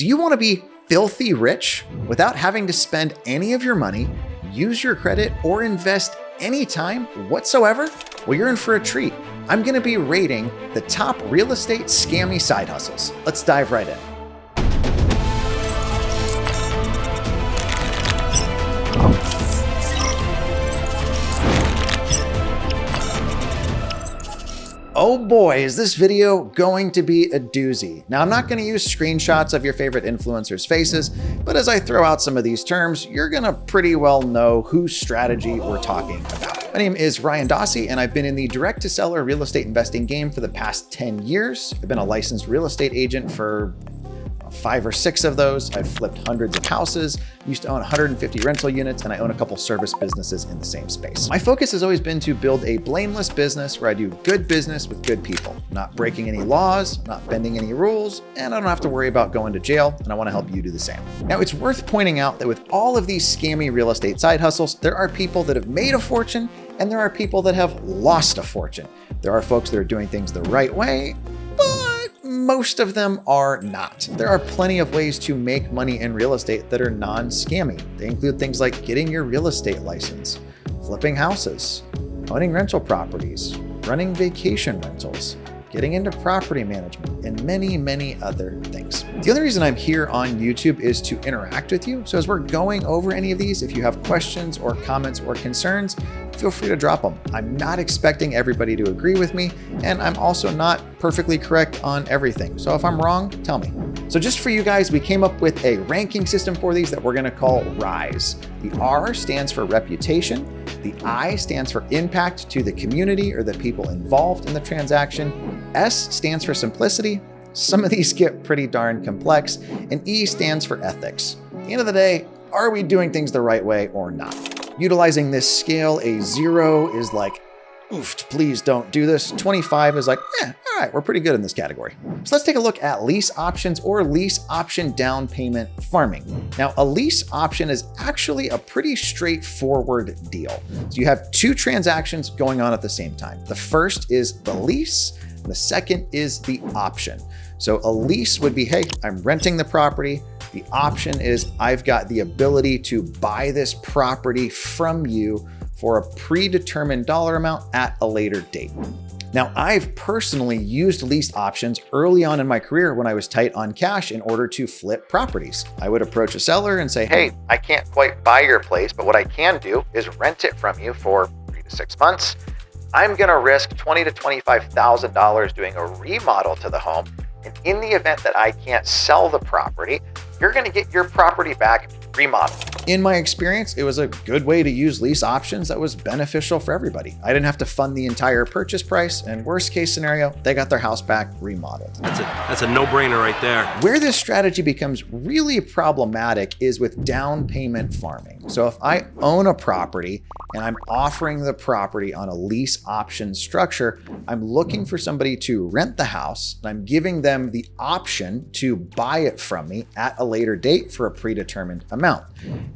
Do you want to be filthy rich without having to spend any of your money, use your credit, or invest any time whatsoever? Well, you're in for a treat. I'm going to be rating the top real estate scammy side hustles. Let's dive right in. Oh boy, is this video going to be a doozy. Now, I'm not going to use screenshots of your favorite influencers' faces, but as I throw out some of these terms, you're going to pretty well know whose strategy we're talking about. My name is Ryan Dossey, and I've been in the direct-to-seller real estate investing game for the past 10 years. I've been a licensed real estate agent for 5 or 6 of those. I've flipped hundreds of houses, used to own 150 rental units, and I own a couple service businesses in the same space. My focus has always been to build a blameless business where I do good business with good people, not breaking any laws, not bending any rules, and I don't have to worry about going to jail, and I want to help you do the same. Now, it's worth pointing out that with all of these scammy real estate side hustles, there are people that have made a fortune, and there are people that have lost a fortune. There are folks that are doing things the right way, but most of them are not. There are plenty of ways to make money in real estate that are non-scammy. They include things like getting your real estate license, flipping houses, owning rental properties, running vacation rentals, getting into property management, and many, many other things. The only reason I'm here on YouTube is to interact with you. So as we're going over any of these, if you have questions or comments or concerns, feel free to drop them. I'm not expecting everybody to agree with me, and I'm also not perfectly correct on everything. So if I'm wrong, tell me. So just for you guys, we came up with a ranking system for these that we're gonna call RISE. The R stands for reputation. The I stands for impact to the community or the people involved in the transaction. S stands for simplicity. Some of these get pretty darn complex. And E stands for ethics. At the end of the day, are we doing things the right way or not? Utilizing this scale, a 0 is like, oof, please don't do this. 25 is like, all right, we're pretty good in this category. So let's take a look at lease options or lease option down payment farming. Now, a lease option is actually a pretty straightforward deal. So you have 2 transactions going on at the same time. The first is the lease, and the second is the option. So a lease would be, hey, I'm renting the property. The option is I've got the ability to buy this property from you for a predetermined dollar amount at a later date. Now, I've personally used lease options early on in my career when I was tight on cash in order to flip properties. I would approach a seller and say, hey, I can't quite buy your place, but what I can do is rent it from you for 3 to 6 months. I'm gonna risk $20,000 to $25,000 doing a remodel to the home. And in the event that I can't sell the property, you're gonna get your property back remodeled. In my experience, it was a good way to use lease options that was beneficial for everybody. I didn't have to fund the entire purchase price, and worst case scenario, they got their house back remodeled. That's a no-brainer right there. Where this strategy becomes really problematic is with down payment farming. So if I own a property and I'm offering the property on a lease option structure, I'm looking for somebody to rent the house, and I'm giving them the option to buy it from me at a later date for a predetermined amount.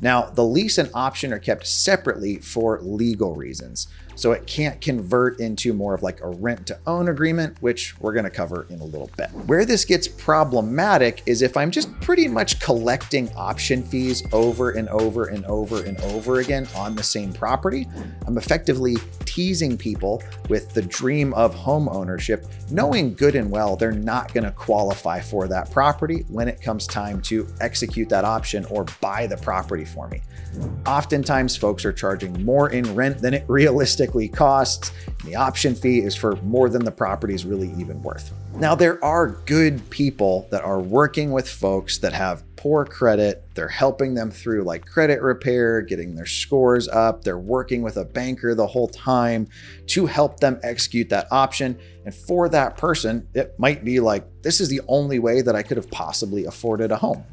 Now, the lease and option are kept separately for legal reasons. So it can't convert into more of like a rent to own agreement, which we're going to cover in a little bit. Where this gets problematic is if I'm just pretty much collecting option fees over and over and over and over again on the same property. I'm effectively teasing people with the dream of home ownership, knowing good and well they're not going to qualify for that property when it comes time to execute that option or buy the property for me. Oftentimes, folks are charging more in rent than it realistically costs. The option fee is for more than the property is really even worth. Now, there are good people that are working with folks that have poor credit. They're helping them through like credit repair, getting their scores up. They're working with a banker the whole time to help them execute that option. And for that person, it might be like, this is the only way that I could have possibly afforded a home.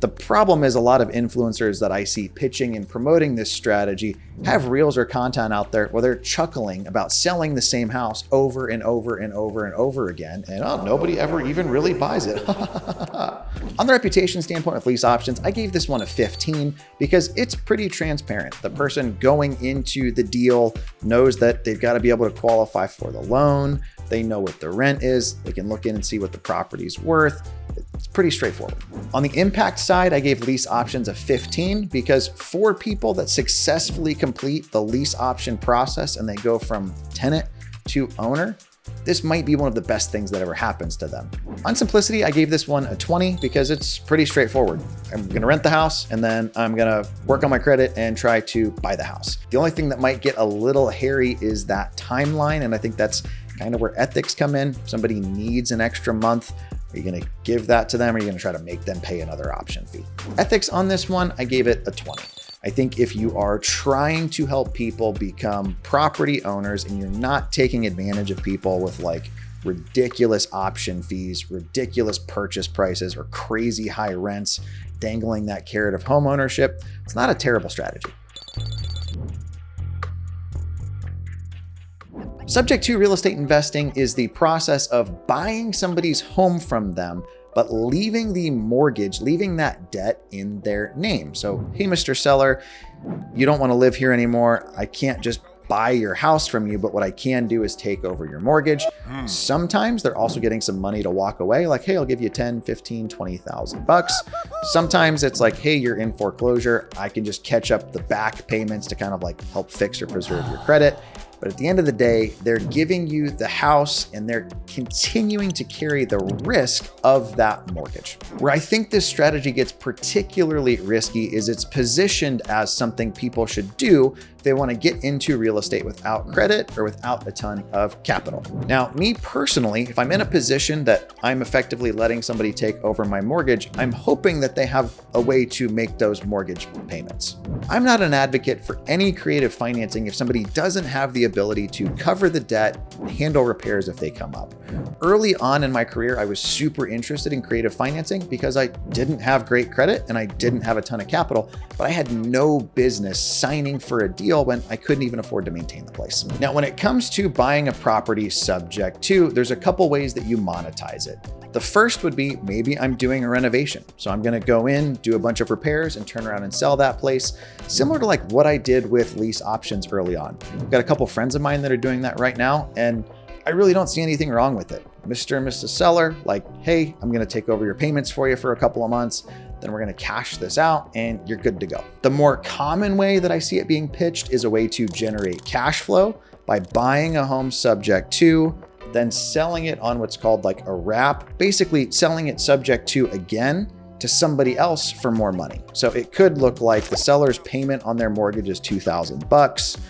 The problem is a lot of influencers that I see pitching and promoting this strategy have reels or content out there where they're chuckling about selling the same house over and over and over and over again, and nobody ever even really buys it. On the reputation standpoint with lease options, I gave this one a 15 because it's pretty transparent. The person going into the deal knows that they've got to be able to qualify for the loan. They know what the rent is. They can look in and see what the property's worth. It's pretty straightforward. On the impact side, I gave lease options a 15 because for people that successfully complete the lease option process and they go from tenant to owner, this might be one of the best things that ever happens to them. On simplicity, I gave this one a 20 because it's pretty straightforward. I'm gonna rent the house and then I'm gonna work on my credit and try to buy the house. The only thing that might get a little hairy is that timeline, and I think that's kind of where ethics come in. Somebody needs an extra month. Are you gonna give that to them, or are you gonna try to make them pay another option fee? Ethics on this one, I gave it a 20. I think if you are trying to help people become property owners and you're not taking advantage of people with like ridiculous option fees, ridiculous purchase prices, or crazy high rents, dangling that carrot of home ownership, it's not a terrible strategy. Subject to real estate investing is the process of buying somebody's home from them, but leaving the mortgage, leaving that debt in their name. So, hey, Mr. Seller, you don't want to live here anymore. I can't just buy your house from you, but what I can do is take over your mortgage. Sometimes they're also getting some money to walk away. Like, hey, I'll give you 10, 15, 20,000 bucks. Sometimes it's like, hey, you're in foreclosure. I can just catch up the back payments to kind of like help fix or preserve your credit. But at the end of the day, they're giving you the house and they're continuing to carry the risk of that mortgage. Where I think this strategy gets particularly risky is it's positioned as something people should do if they want to get into real estate without credit or without a ton of capital. Now, me personally, if I'm in a position that I'm effectively letting somebody take over my mortgage, I'm hoping that they have a way to make those mortgage payments. I'm not an advocate for any creative financing if somebody doesn't have the ability to cover the debt and handle repairs if they come up. Early on in my career, I was super interested in creative financing because I didn't have great credit and I didn't have a ton of capital, but I had no business signing for a deal when I couldn't even afford to maintain the place. Now, when it comes to buying a property subject to, there's a couple ways that you monetize it. The first would be maybe I'm doing a renovation. So I'm going to go in, do a bunch of repairs and turn around and sell that place. Similar to like what I did with lease options early on. I've got a couple friends of mine that are doing that right now, and I really don't see anything wrong with it. Mr. and Mrs. Seller, like, hey, I'm going to take over your payments for you for a couple of months. Then we're going to cash this out and you're good to go. The more common way that I see it being pitched is a way to generate cash flow by buying a home subject to, then selling it on what's called like a wrap, basically selling it subject to again to somebody else for more money. So it could look like the seller's payment on their mortgage is $2,000.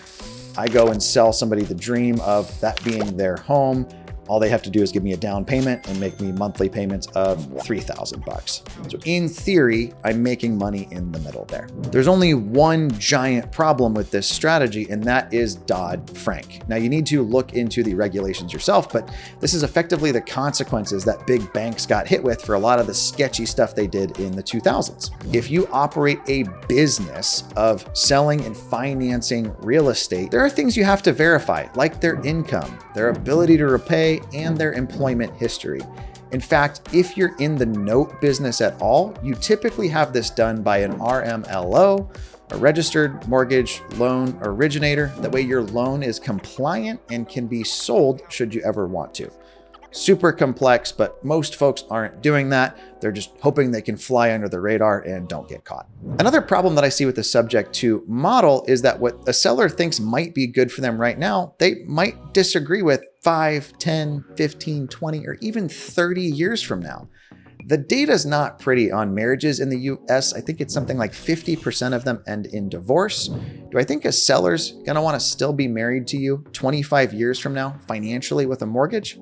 I go and sell somebody the dream of that being their home. All they have to do is give me a down payment and make me monthly payments of $3,000. So in theory, I'm making money in the middle there. There's only one giant problem with this strategy, and that is Dodd-Frank. Now you need to look into the regulations yourself, but this is effectively the consequences that big banks got hit with for a lot of the sketchy stuff they did in the 2000s. If you operate a business of selling and financing real estate, there are things you have to verify, like their income, their ability to repay, and their employment history. In fact, if you're in the note business at all, you typically have this done by an RMLO, a registered mortgage loan originator. That way your loan is compliant and can be sold should you ever want to. Super complex, but most folks aren't doing that. They're just hoping they can fly under the radar and don't get caught. Another problem that I see with the subject to model is that what a seller thinks might be good for them right now, they might disagree with 5, 10, 15, 20, or even 30 years from now. The data's not pretty on marriages in the US. I think it's something like 50% of them end in divorce. Do I think a seller's gonna wanna still be married to you 25 years from now financially with a mortgage?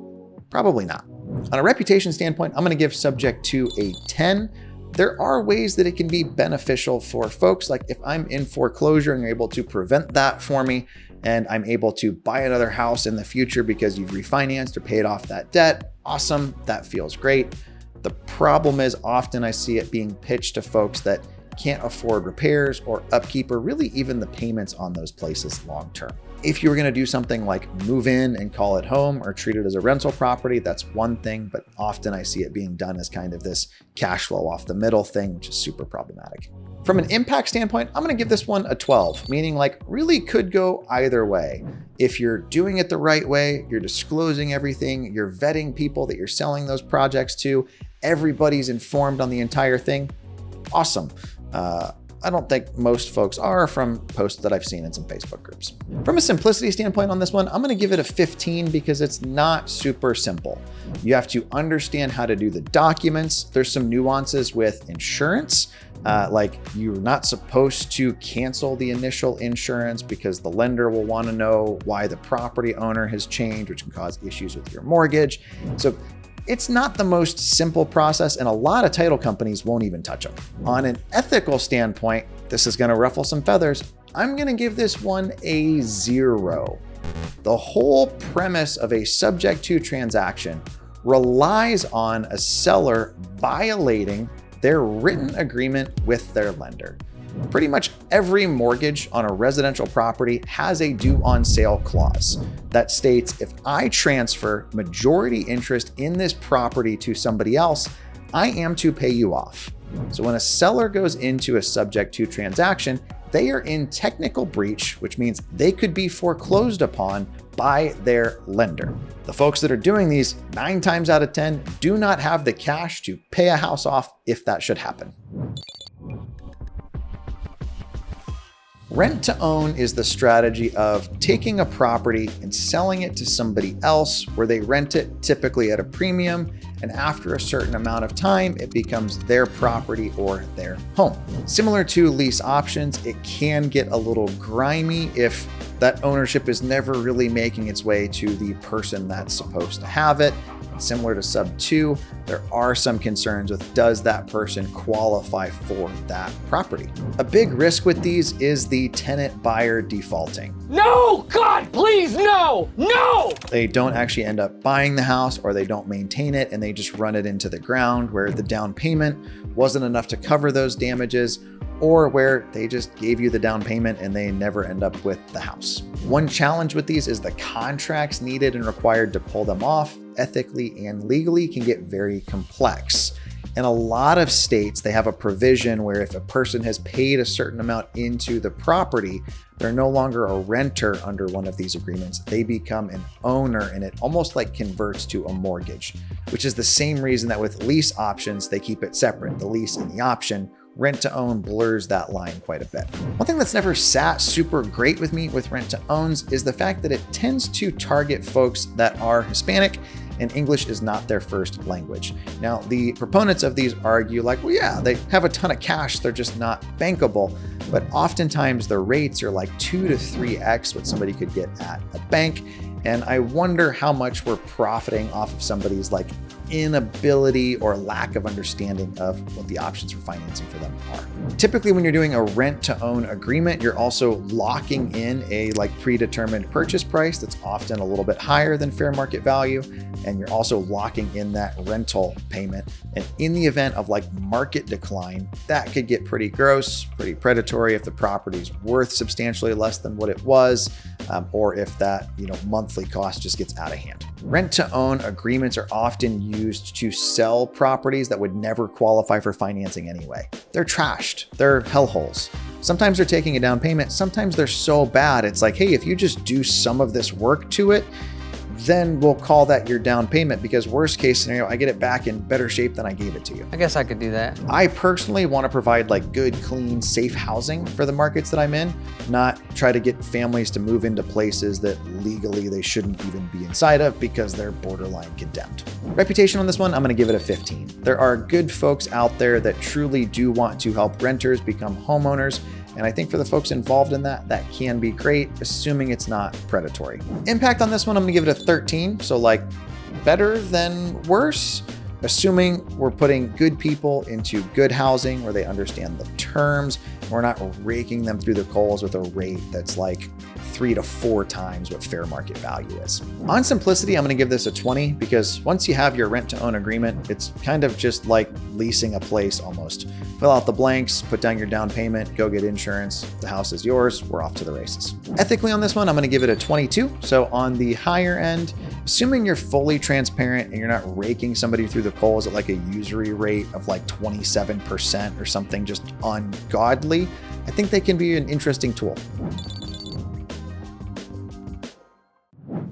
Probably not. On a reputation standpoint, I'm going to give subject to a 10. There are ways that it can be beneficial for folks. Like if I'm in foreclosure and you're able to prevent that for me, and I'm able to buy another house in the future because you've refinanced or paid off that debt, awesome, that feels great. The problem is often I see it being pitched to folks that can't afford repairs or upkeep or really even the payments on those places long term. If you were going to do something like move in and call it home or treat it as a rental property, that's one thing, but often I see it being done as kind of this cash flow off the middle thing, which is super problematic. From an impact standpoint, I'm going to give this one a 12, meaning like really could go either way. If you're doing it the right way, you're disclosing everything, you're vetting people that you're selling those projects to, everybody's informed on the entire thing, awesome. I don't think most folks are from posts that I've seen in some Facebook groups. From a simplicity standpoint on this one, I'm gonna give it a 15 because it's not super simple. You have to understand how to do the documents. There's some nuances with insurance, like you're not supposed to cancel the initial insurance because the lender will wanna know why the property owner has changed, which can cause issues with your mortgage. So it's not the most simple process, and a lot of title companies won't even touch them. On an ethical standpoint, this is gonna ruffle some feathers. I'm gonna give this one a 0. The whole premise of a subject to transaction relies on a seller violating their written agreement with their lender. Pretty much every mortgage on a residential property has a due on sale clause that states if I transfer majority interest in this property to somebody else, I am to pay you off. So when a seller goes into a subject to transaction, they are in technical breach, which means they could be foreclosed upon by their lender. The folks that are doing these 9 times out of 10 do not have the cash to pay a house off if that should happen. Rent to own is the strategy of taking a property and selling it to somebody else where they rent it typically at a premium, and after a certain amount of time, it becomes their property or their home. Similar to lease options, it can get a little grimy if that ownership is never really making its way to the person that's supposed to have it. Similar to sub 2, there are some concerns with does that person qualify for that property. A big risk with these is the tenant buyer defaulting. No, God, please, no, no! They don't actually end up buying the house, or they don't maintain it and they just run it into the ground where the down payment wasn't enough to cover those damages, or where they just gave you the down payment and they never end up with the house. One challenge with these is the contracts needed and required to pull them off, ethically and legally, can get very complex. In a lot of states, they have a provision where if a person has paid a certain amount into the property, they're no longer a renter under one of these agreements. They become an owner, and it almost like converts to a mortgage, which is the same reason that with lease options, they keep it separate, the lease and the option. Rent to own blurs that line quite a bit. One thing that's never sat super great with me with rent to owns is the fact that it tends to target folks that are Hispanic and English is not their first language. Now, the proponents of these argue like, well, yeah, they have a ton of cash, they're just not bankable. But oftentimes the rates are like 2 to 3x what somebody could get at a bank. And I wonder how much we're profiting off of somebody's like inability or lack of understanding of what the options for financing for them are. Typically, when you're doing a rent to own agreement, you're also locking in a like predetermined purchase price that's often a little bit higher than fair market value. And you're also locking in that rental payment. And in the event of like market decline, that could get pretty gross, pretty predatory if the property's worth substantially less than what it was, or if that monthly cost just gets out of hand. Rent to own agreements are often used to sell properties that would never qualify for financing anyway. They're trashed, they're hellholes. Sometimes they're taking a down payment, sometimes they're so bad, it's like, hey, if you just do some of this work to it, then we'll call that your down payment, because worst case scenario, I get it back in better shape than I gave it to you. I guess I could do that. I personally want to provide like good, clean, safe housing for the markets that I'm in, not try to get families to move into places that legally they shouldn't even be inside of because they're borderline condemned. Reputation on this one, I'm going to give it a 15. There are good folks out there that truly do want to help renters become homeowners. And I think for the folks involved in that, that can be great, assuming it's not predatory. Impact on this one, I'm gonna give it a 13. So like better than worse, assuming we're putting good people into good housing where they understand the terms. We're not raking them through the coals with a rate that's like 3 to 4 times what fair market value is. On simplicity, I'm gonna give this a 20 because once you have your rent to own agreement, it's kind of just like leasing a place almost. Fill out the blanks, put down your down payment, go get insurance, the house is yours, we're off to the races. Ethically on this one, I'm gonna give it a 22. So on the higher end, assuming you're fully transparent and you're not raking somebody through the coals at like a usury rate of like 27% or something just ungodly, I think they can be an interesting tool.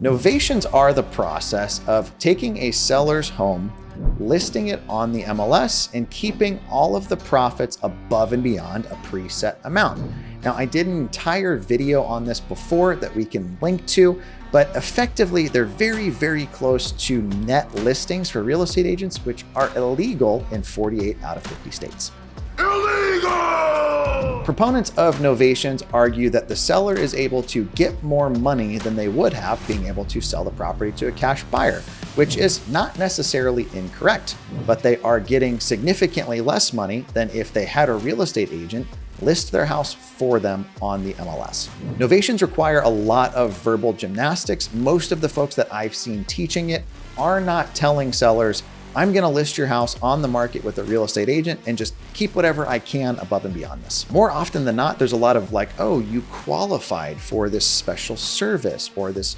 Novations are the process of taking a seller's home, listing it on the MLS and keeping all of the profits above and beyond a preset amount. Now, I did an entire video on this before that we can link to, but effectively they're very, very close to net listings for real estate agents, which are illegal in 48 out of 50 states. Illegal! Proponents of Novations argue that the seller is able to get more money than they would have being able to sell the property to a cash buyer, which is not necessarily incorrect, but they are getting significantly less money than if they had a real estate agent list their house for them on the MLS. Novations require a lot of verbal gymnastics. Most of the folks that I've seen teaching it are not telling sellers, I'm gonna list your house on the market with a real estate agent and just keep whatever I can above and beyond this. More often than not, there's a lot of like, oh, you qualified for this special service or this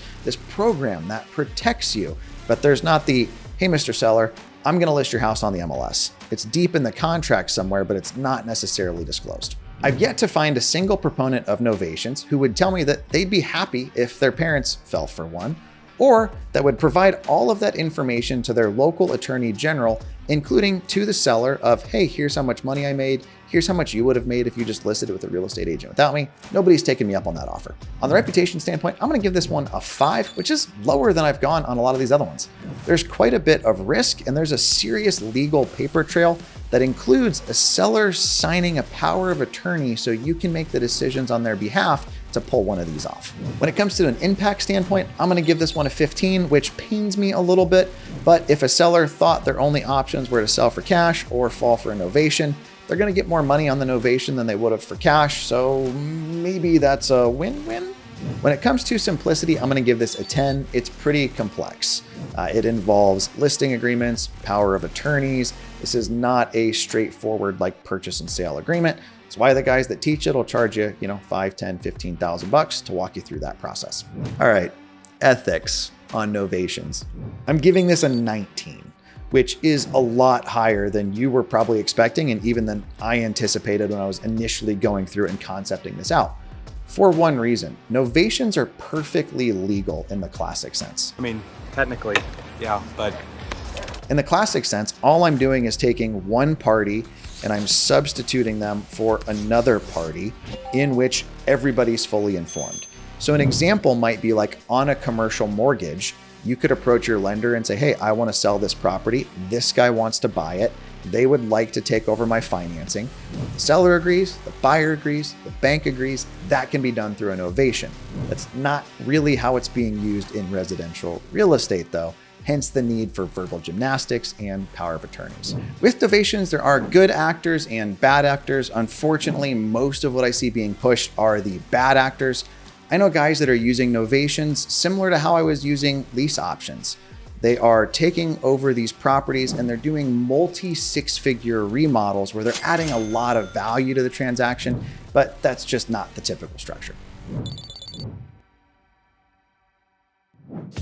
program that protects you. But there's not the, hey, Mr. Seller, I'm gonna list your house on the MLS. It's deep in the contract somewhere, but it's not necessarily disclosed. I've yet to find a single proponent of Novations who would tell me that they'd be happy if their parents fell for one, or that would provide all of that information to their local attorney general, including to the seller of, hey, here's how much money I made, here's how much you would have made if you just listed it with a real estate agent without me. Nobody's taken me up on that offer. On the reputation standpoint, I'm gonna give this one a 5, which is lower than I've gone on a lot of these other ones. There's quite a bit of risk, and there's a serious legal paper trail that includes a seller signing a power of attorney so you can make the decisions on their behalf to pull one of these off. When it comes to an impact standpoint, I'm gonna give this one a 15, which pains me a little bit, but if a seller thought their only options were to sell for cash or fall for a novation, they're gonna get more money on the novation than they would have for cash, so maybe that's a win-win. When it comes to simplicity, I'm gonna give this a 10. It's pretty complex. It involves listing agreements, power of attorneys. This is not a straightforward like purchase and sale agreement. It's why the guys that teach it will charge you, 5, 10, 15,000 bucks to walk you through that process. All right, ethics on Novations. I'm giving this a 19, which is a lot higher than you were probably expecting and even than I anticipated when I was initially going through and concepting this out. For one reason, Novations are perfectly legal in the classic sense. I mean, technically, yeah, but in the classic sense, all I'm doing is taking one party and I'm substituting them for another party in which everybody's fully informed. So an example might be like on a commercial mortgage, you could approach your lender and say, hey, I want to sell this property. This guy wants to buy it. They would like to take over my financing. The seller agrees, the buyer agrees, the bank agrees. That can be done through a novation. That's not really how it's being used in residential real estate though. Hence the need for verbal gymnastics and power of attorneys. With novations, there are good actors and bad actors. Unfortunately, most of what I see being pushed are the bad actors. I know guys that are using novations similar to how I was using lease options. They are taking over these properties and they're doing multi-six-figure remodels where they're adding a lot of value to the transaction, but that's just not the typical structure.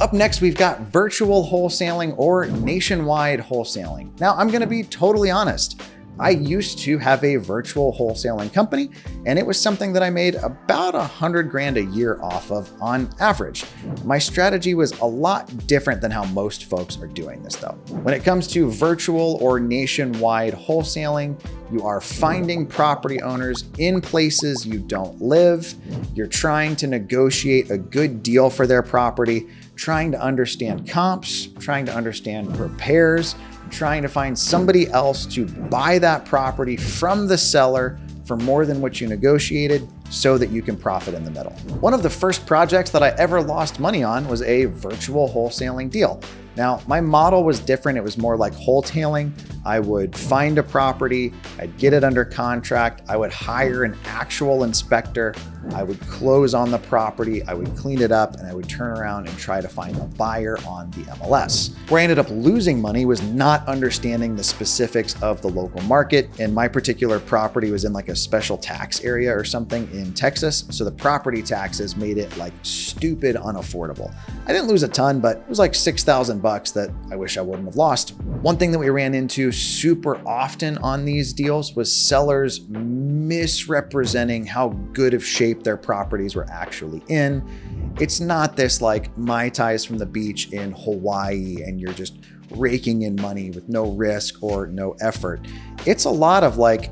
Up next, we've got virtual wholesaling or nationwide wholesaling. Now, I'm gonna be totally honest. I used to have a virtual wholesaling company, and it was something that I made about 100 grand a year off of on average. My strategy was a lot different than how most folks are doing this though. When it comes to virtual or nationwide wholesaling, you are finding property owners in places you don't live. You're trying to negotiate a good deal for their property, trying to understand comps, trying to understand repairs, trying to find somebody else to buy that property from the seller for more than what you negotiated so that you can profit in the middle. One of the first projects that I ever lost money on was a virtual wholesaling deal. Now, my model was different. It was more like wholetailing. I would find a property, I'd get it under contract, I would hire an actual inspector, I would close on the property, I would clean it up, and I would turn around and try to find a buyer on the MLS. Where I ended up losing money was not understanding the specifics of the local market, and my particular property was in like a special tax area or something in Texas, so the property taxes made it like stupid unaffordable. I didn't lose a ton, but it was like 6,000 bucks that I wish I wouldn't have lost. One thing that we ran into super often on these deals was sellers misrepresenting how good of shape their properties were actually in. It's not this like Mai Tais from the beach in Hawaii and you're just raking in money with no risk or no effort. It's a lot of like,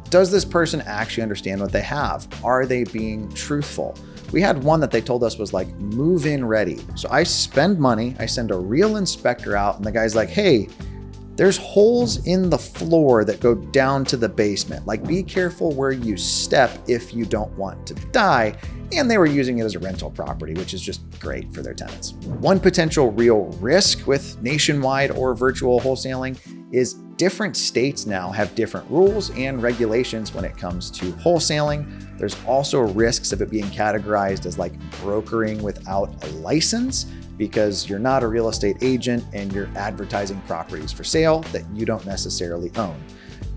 does this person actually understand what they have? Are they being truthful? We had one that they told us was like move-in ready. So I spend money, I send a real inspector out, and the guy's like, hey, there's holes in the floor that go down to the basement. Like, be careful where you step if you don't want to die. And they were using it as a rental property, which is just great for their tenants. One potential real risk with nationwide or virtual wholesaling is different states now have different rules and regulations when it comes to wholesaling. There's also risks of it being categorized as like brokering without a license, because you're not a real estate agent and you're advertising properties for sale that you don't necessarily own.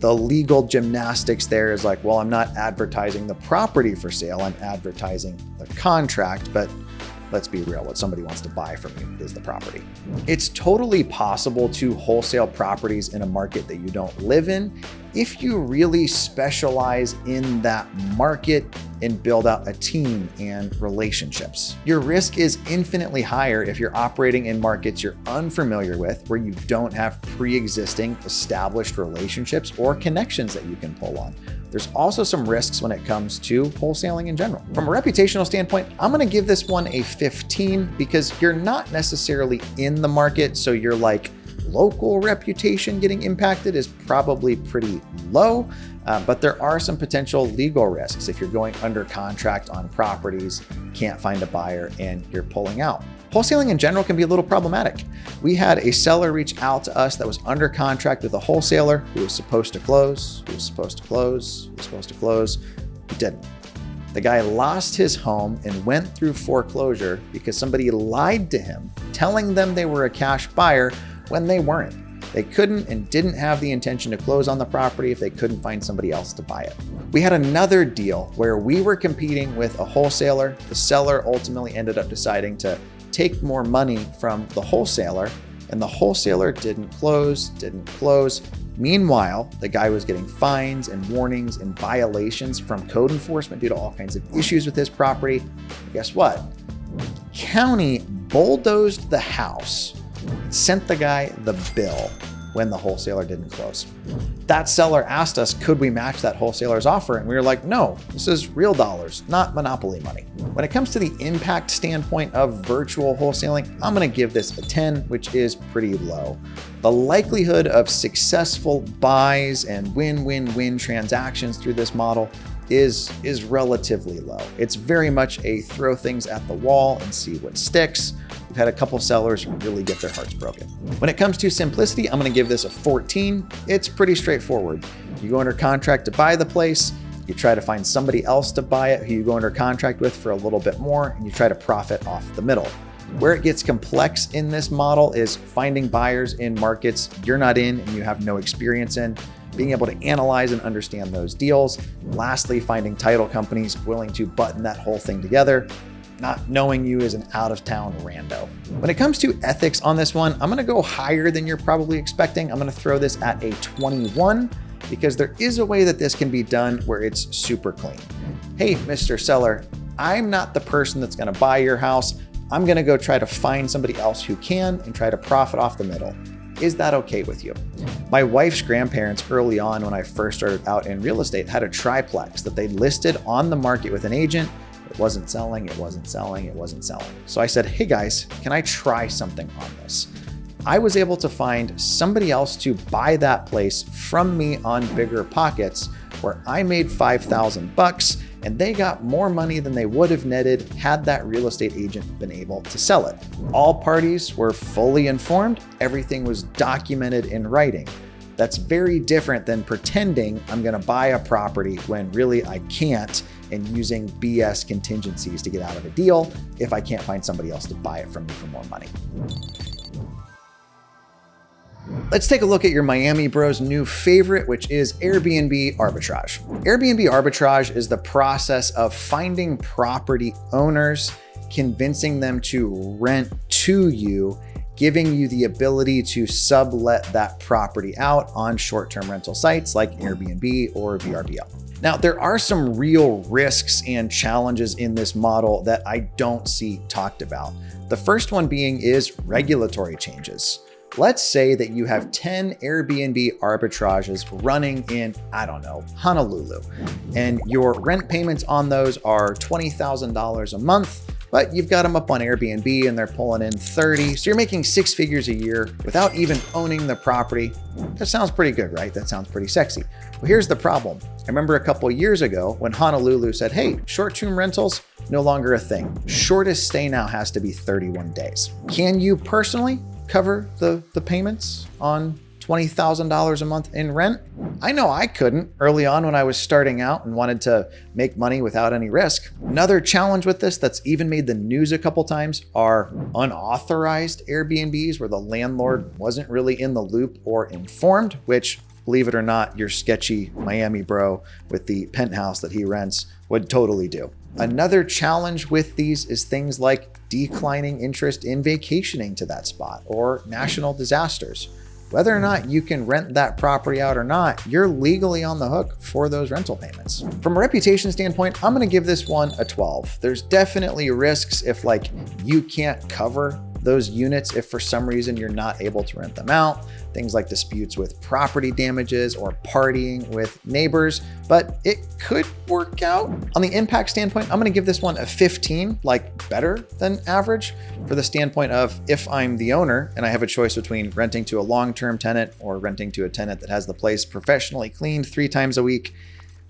The legal gymnastics there is like, well, I'm not advertising the property for sale, I'm advertising the contract, but let's be real, what somebody wants to buy from you is the property. It's totally possible to wholesale properties in a market that you don't live in if you really specialize in that market and build out a team and relationships. Your risk is infinitely higher if you're operating in markets you're unfamiliar with, where you don't have pre-existing established relationships or connections that you can pull on. There's also some risks when it comes to wholesaling in general. From a reputational standpoint, I'm gonna give this one a 15 because you're not necessarily in the market, so you're like, local reputation getting impacted is probably pretty low, but there are some potential legal risks if you're going under contract on properties, can't find a buyer, and you're pulling out. Wholesaling in general can be a little problematic. We had a seller reach out to us that was under contract with a wholesaler who was supposed to close, who didn't. The guy lost his home and went through foreclosure because somebody lied to him, telling them they were a cash buyer when they weren't. They couldn't and didn't have the intention to close on the property if they couldn't find somebody else to buy it. We had another deal where we were competing with a wholesaler. The seller ultimately ended up deciding to take more money from the wholesaler, and the wholesaler didn't close. Meanwhile, the guy was getting fines and warnings and violations from code enforcement due to all kinds of issues with his property. And guess what? County bulldozed the house, sent the guy the bill when the wholesaler didn't close. That seller asked us, could we match that wholesaler's offer? And we were like, no, this is real dollars, not monopoly money. When it comes to the impact standpoint of virtual wholesaling, I'm gonna give this a 10, which is pretty low. The likelihood of successful buys and win-win-win transactions through this model is relatively low. It's very much a throw things at the wall and see what sticks. We've had a couple sellers really get their hearts broken. When it comes to simplicity, I'm gonna give this a 14. It's pretty straightforward. You go under contract to buy the place, you try to find somebody else to buy it who you go under contract with for a little bit more, and you try to profit off the middle. Where it gets complex in this model is finding buyers in markets you're not in and you have no experience in, being able to analyze and understand those deals. Lastly, finding title companies willing to button that whole thing together, not knowing you as an out-of-town rando. When it comes to ethics on this one, I'm gonna go higher than you're probably expecting. I'm gonna throw this at a 21 because there is a way that this can be done where it's super clean. Hey, Mr. Seller, I'm not the person that's gonna buy your house. I'm gonna go try to find somebody else who can and try to profit off the middle. Is that okay with you? My wife's grandparents early on when I first started out in real estate had a triplex that they listed on the market with an agent. It wasn't selling. So I said, hey guys, can I try something on this? I was able to find somebody else to buy that place from me on Bigger Pockets, where I made $5,000 and they got more money than they would have netted had that real estate agent been able to sell it. All parties were fully informed. Everything was documented in writing. That's very different than pretending I'm gonna buy a property when really I can't, and using BS contingencies to get out of a deal if I can't find somebody else to buy it from me for more money. Let's take a look at your Miami Bros' new favorite, which is Airbnb Arbitrage. Airbnb Arbitrage is the process of finding property owners, convincing them to rent to you, giving you the ability to sublet that property out on short-term rental sites like Airbnb or VRBO. Now, there are some real risks and challenges in this model that I don't see talked about. The first one being is regulatory changes. Let's say that you have 10 Airbnb arbitrages running in, I don't know, Honolulu, and your rent payments on those are $20,000 a month, but you've got them up on Airbnb and they're pulling in 30. So you're making 6 figures a year without even owning the property. That sounds pretty good, right? That sounds pretty sexy. Well, here's the problem. I remember a couple of years ago when Honolulu said, hey, short-term rentals, no longer a thing. Shortest stay now has to be 31 days. Can you personally cover the payments on $20,000 a month in rent? I know I couldn't early on when I was starting out and wanted to make money without any risk. Another challenge with this that's even made the news a couple times are unauthorized Airbnbs where the landlord wasn't really in the loop or informed, which, believe it or not, your sketchy Miami bro with the penthouse that he rents would totally do. Another challenge with these is things like declining interest in vacationing to that spot or national disasters. Whether or not you can rent that property out or not, you're legally on the hook for those rental payments. From a reputation standpoint, I'm gonna give this one a 12. There's definitely risks if you can't cover those units if for some reason you're not able to rent them out, things like disputes with property damages or partying with neighbors, but it could work out. On the impact standpoint, I'm gonna give this one a 15, better than average, for the standpoint of if I'm the owner and I have a choice between renting to a long-term tenant or renting to a tenant that has the place professionally cleaned 3 times a week,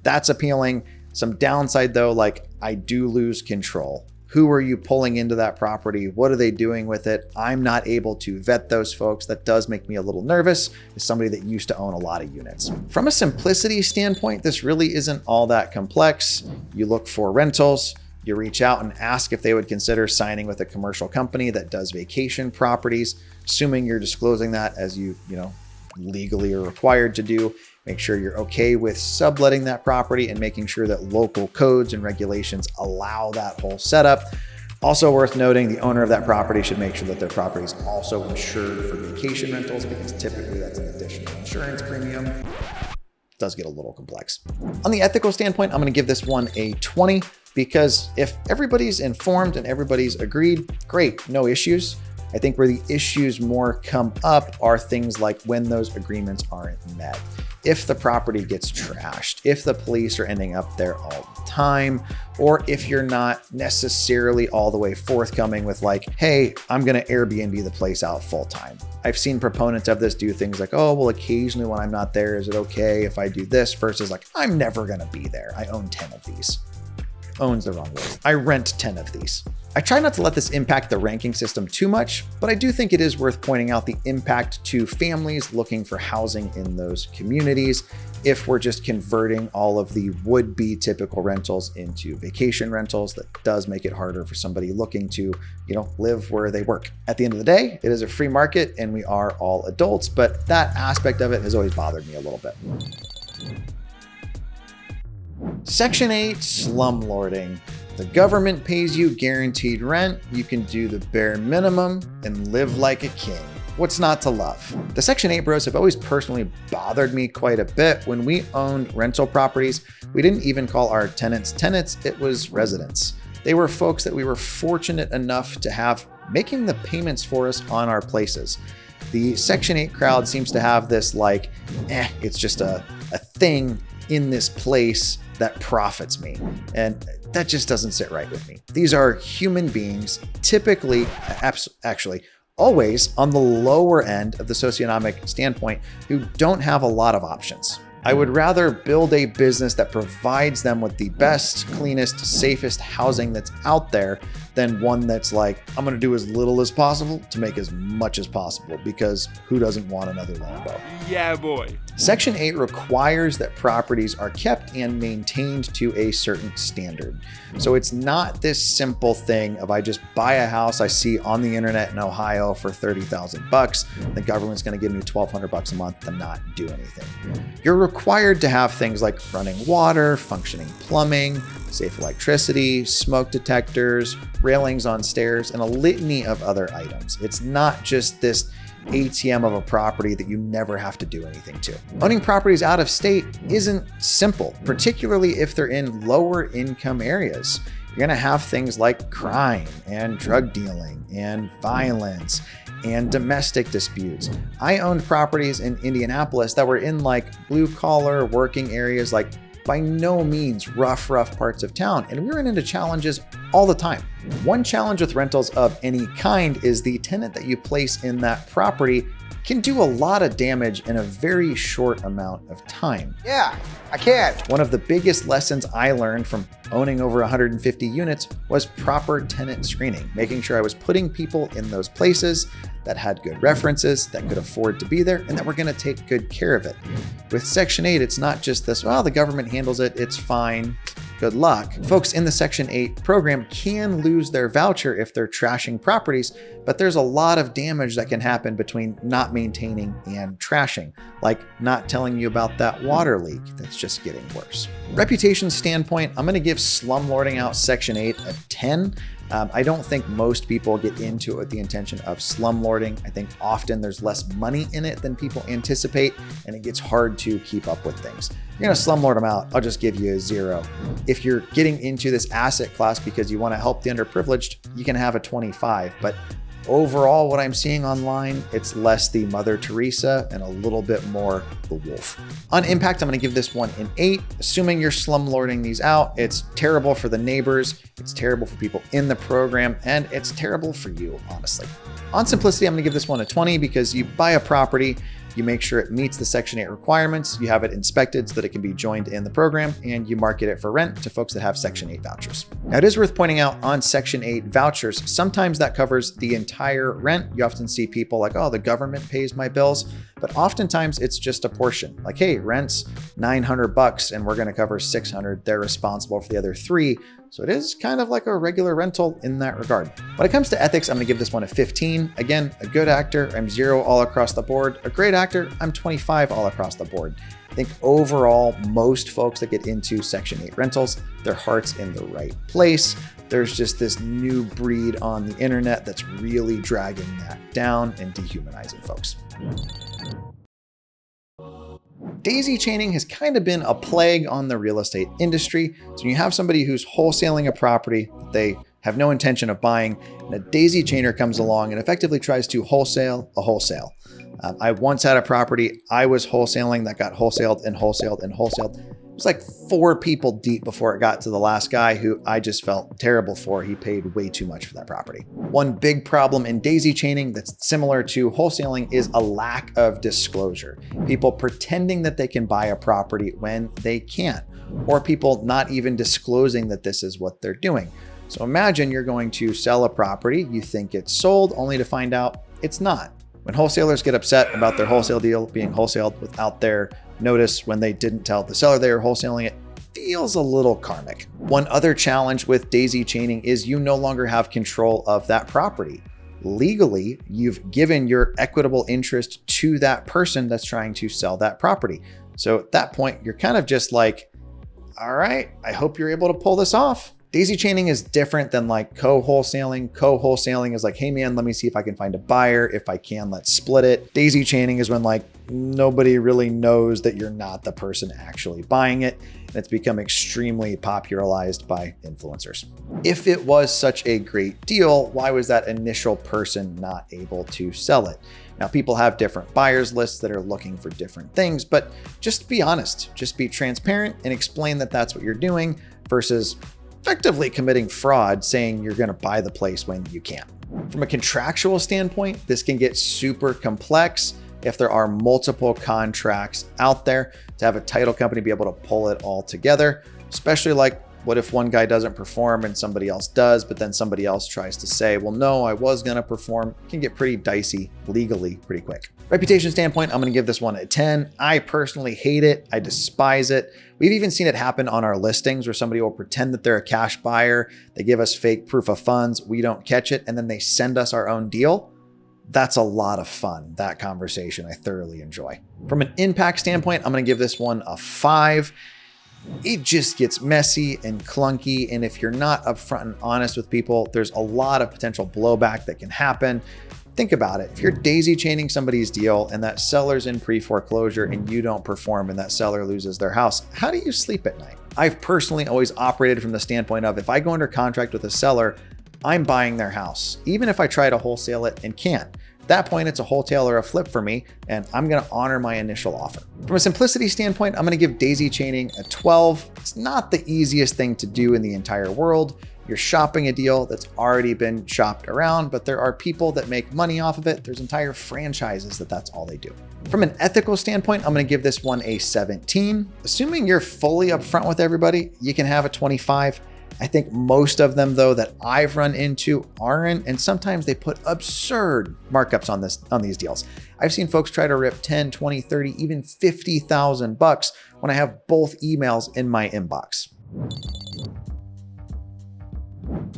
that's appealing. Some downside though, I do lose control. Who are you pulling into that property? What are they doing with it? I'm not able to vet those folks. That does make me a little nervous as somebody that used to own a lot of units. From a simplicity standpoint, this really isn't all that complex. You look for rentals, you reach out and ask if they would consider signing with a commercial company that does vacation properties, assuming you're disclosing that as you legally are required to do. Make sure you're okay with subletting that property and making sure that local codes and regulations allow that whole setup. Also worth noting, the owner of that property should make sure that their property is also insured for vacation rentals, because typically that's an additional insurance premium. It does get a little complex. On the ethical standpoint, I'm going to give this one a 20, because if everybody's informed and everybody's agreed, great, no issues. I think where the issues more come up are things like when those agreements aren't met. If the property gets trashed, if the police are ending up there all the time, or if you're not necessarily all the way forthcoming with hey, I'm gonna Airbnb the place out full time. I've seen proponents of this do things like, oh, well, occasionally when I'm not there, is it okay if I do this? Versus I'm never gonna be there. I own 10 of these. Owns the wrong word. I rent 10 of these. I try not to let this impact the ranking system too much, but I do think it is worth pointing out the impact to families looking for housing in those communities if we're just converting all of the would-be typical rentals into vacation rentals. That does make it harder for somebody looking to, live where they work. At the end of the day, it is a free market and we are all adults, but that aspect of it has always bothered me a little bit. Section 8, slumlording. The government pays you guaranteed rent. You can do the bare minimum and live like a king. What's not to love? The Section 8 bros have always personally bothered me quite a bit. When we owned rental properties, we didn't even call our tenants tenants, it was residents. They were folks that we were fortunate enough to have making the payments for us on our places. The Section 8 crowd seems to have this it's just a thing in this place that profits me. And that just doesn't sit right with me. These are human beings, typically, actually, always on the lower end of the socioeconomic standpoint, who don't have a lot of options. I would rather build a business that provides them with the best, cleanest, safest housing that's out there than one that's I'm going to do as little as possible to make as much as possible, because who doesn't want another Lambo? Yeah, boy. Section 8 requires that properties are kept and maintained to a certain standard. So it's not this simple thing of I just buy a house I see on the internet in Ohio for $30,000. The government's going to give me $1,200 a month to not do anything. You're required to have things like running water, functioning plumbing, safe electricity, smoke detectors, railings on stairs, and a litany of other items. It's not just this ATM of a property that you never have to do anything to. Owning properties out of state isn't simple, particularly if they're in lower income areas. You're going to have things like crime and drug dealing and violence and domestic disputes. I owned properties in Indianapolis that were in like blue collar working areas, like by no means rough parts of town. And we ran into challenges all the time. One challenge with rentals of any kind is the tenant that you place in that property can do a lot of damage in a very short amount of time. Yeah, I can. One of the biggest lessons I learned from owning over 150 units was proper tenant screening, making sure I was putting people in those places that had good references, that could afford to be there, and that were gonna take good care of it. With Section 8, it's not just this, well, the government handles it, it's fine, good luck. Folks in the Section 8 program can lose their voucher if they're trashing properties, but there's a lot of damage that can happen between not maintaining and trashing, like not telling you about that water leak that's just getting worse. Reputation standpoint, I'm gonna give slumlording out Section 8 a 10. I don't think most people get into it with the intention of slumlording. I think often there's less money in it than people anticipate, and it gets hard to keep up with things. You're gonna slumlord them out, I'll just give you a 0. If you're getting into this asset class because you wanna help the underprivileged, you can have a 25, but overall, what I'm seeing online, it's less the Mother Teresa and a little bit more the wolf. On impact, I'm gonna give this one an 8. Assuming you're slumlording these out, it's terrible for the neighbors, it's terrible for people in the program, and it's terrible for you, honestly. On simplicity, I'm gonna give this one a 20 because you buy a property, you make sure it meets the Section 8 requirements, you have it inspected so that it can be joined in the program, and you market it for rent to folks that have Section 8 vouchers. Now, it is worth pointing out on Section 8 vouchers, sometimes that covers the entire rent. You often see people like, oh, the government pays my bills, but oftentimes it's just a portion. Like, hey, rent's $900 and we're gonna cover $600. They're responsible for the other $3. So it is kind of like a regular rental in that regard. When it comes to ethics, I'm gonna give this one a 15. Again, a good actor, I'm 0 all across the board. A great actor, I'm 25 all across the board. I think overall, most folks that get into Section 8 rentals, their heart's in the right place. There's just this new breed on the internet that's really dragging that down and dehumanizing folks. Daisy chaining has kind of been a plague on the real estate industry. So when you have somebody who's wholesaling a property that they have no intention of buying, and a daisy chainer comes along and effectively tries to wholesale a wholesale. I once had a property I was wholesaling that got wholesaled and wholesaled and wholesaled. It was like 4 people deep before it got to the last guy, who I just felt terrible for. He paid way too much for that property. One big problem in daisy chaining that's similar to wholesaling is a lack of disclosure. People pretending that they can buy a property when they can't, or people not even disclosing that this is what they're doing. So imagine you're going to sell a property, you think it's sold, only to find out it's not. When wholesalers get upset about their wholesale deal being wholesaled without their notice when they didn't tell the seller they were wholesaling it, feels a little karmic. One other challenge with daisy chaining is you no longer have control of that property. Legally, you've given your equitable interest to that person that's trying to sell that property. So at that point, you're kind of just like, all right, I hope you're able to pull this off. Daisy chaining is different than like co-wholesaling. Co-wholesaling is like, hey man, let me see if I can find a buyer. If I can, let's split it. Daisy chaining is when like nobody really knows that you're not the person actually buying it. And it's become extremely popularized by influencers. If it was such a great deal, why was that initial person not able to sell it? Now, people have different buyers lists that are looking for different things, but just be honest, just be transparent and explain that that's what you're doing versus effectively committing fraud, saying you're going to buy the place when you can't. From a contractual standpoint, this can get super complex if there are multiple contracts out there to have a title company be able to pull it all together, especially like what if one guy doesn't perform and somebody else does, but then somebody else tries to say, well, no, I was going to perform. It can get pretty dicey legally pretty quick. Reputation standpoint, I'm going to give this one a 10. I personally hate it. I despise it. We've even seen it happen on our listings where somebody will pretend that they're a cash buyer. They give us fake proof of funds. We don't catch it. And then they send us our own deal. That's a lot of fun. That conversation I thoroughly enjoy. From an impact standpoint, I'm going to give this one a 5. It just gets messy and clunky. And if you're not upfront and honest with people, there's a lot of potential blowback that can happen. Think about it. If you're daisy chaining somebody's deal and that seller's in pre-foreclosure and you don't perform and that seller loses their house, how do you sleep at night? I've personally always operated from the standpoint of if I go under contract with a seller, I'm buying their house, even if I try to wholesale it and can't. At that point, it's a wholesale or a flip for me, and I'm gonna honor my initial offer. From a simplicity standpoint, I'm gonna give daisy chaining a 12. It's not the easiest thing to do in the entire world. You're shopping a deal that's already been shopped around, but there are people that make money off of it. There's entire franchises that's all they do. From an ethical standpoint, I'm gonna give this one a 17. Assuming you're fully upfront with everybody, you can have a 25. I think most of them, though, that I've run into aren't, and sometimes they put absurd markups on these deals. I've seen folks try to rip 10, 20, 30, even 50,000 bucks when I have both emails in my inbox.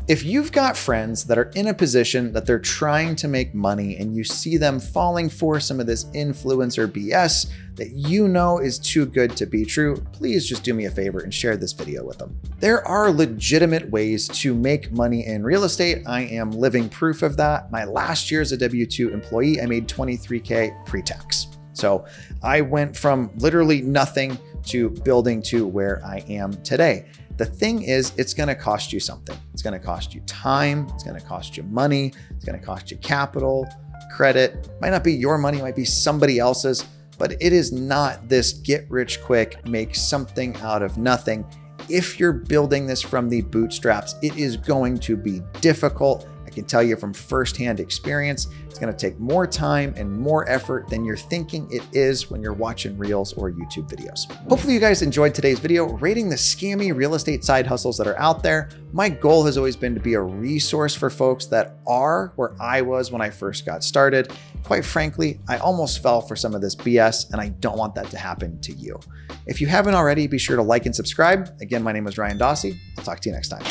If you've got friends that are in a position that they're trying to make money and you see them falling for some of this influencer BS that you know is too good to be true, please just do me a favor and share this video with them. There are legitimate ways to make money in real estate. I am living proof of that. My last year as a W-2 employee, I made $23K pre-tax. So I went from literally nothing to building to where I am today. The thing is, it's gonna cost you something. It's gonna cost you time, it's gonna cost you money, it's gonna cost you capital, credit. Might not be your money, it might be somebody else's, but it is not this get rich quick, make something out of nothing. If you're building this from the bootstraps, it is going to be difficult. I can tell you from firsthand experience, it's gonna take more time and more effort than you're thinking it is when you're watching reels or YouTube videos. Hopefully you guys enjoyed today's video rating the scammy real estate side hustles that are out there. My goal has always been to be a resource for folks that are where I was when I first got started. Quite frankly, I almost fell for some of this BS, and I don't want that to happen to you. If you haven't already, be sure to like and subscribe. Again, my name is Ryan Dossey. I'll talk to you next time.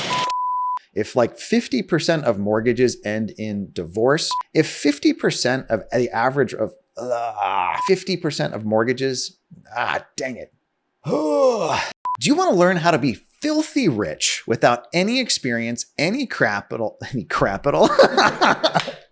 If like 50% of mortgages end in divorce, if 50% of the average of 50% of mortgages, dang it. Do you want to learn how to be filthy rich without any experience, any capital?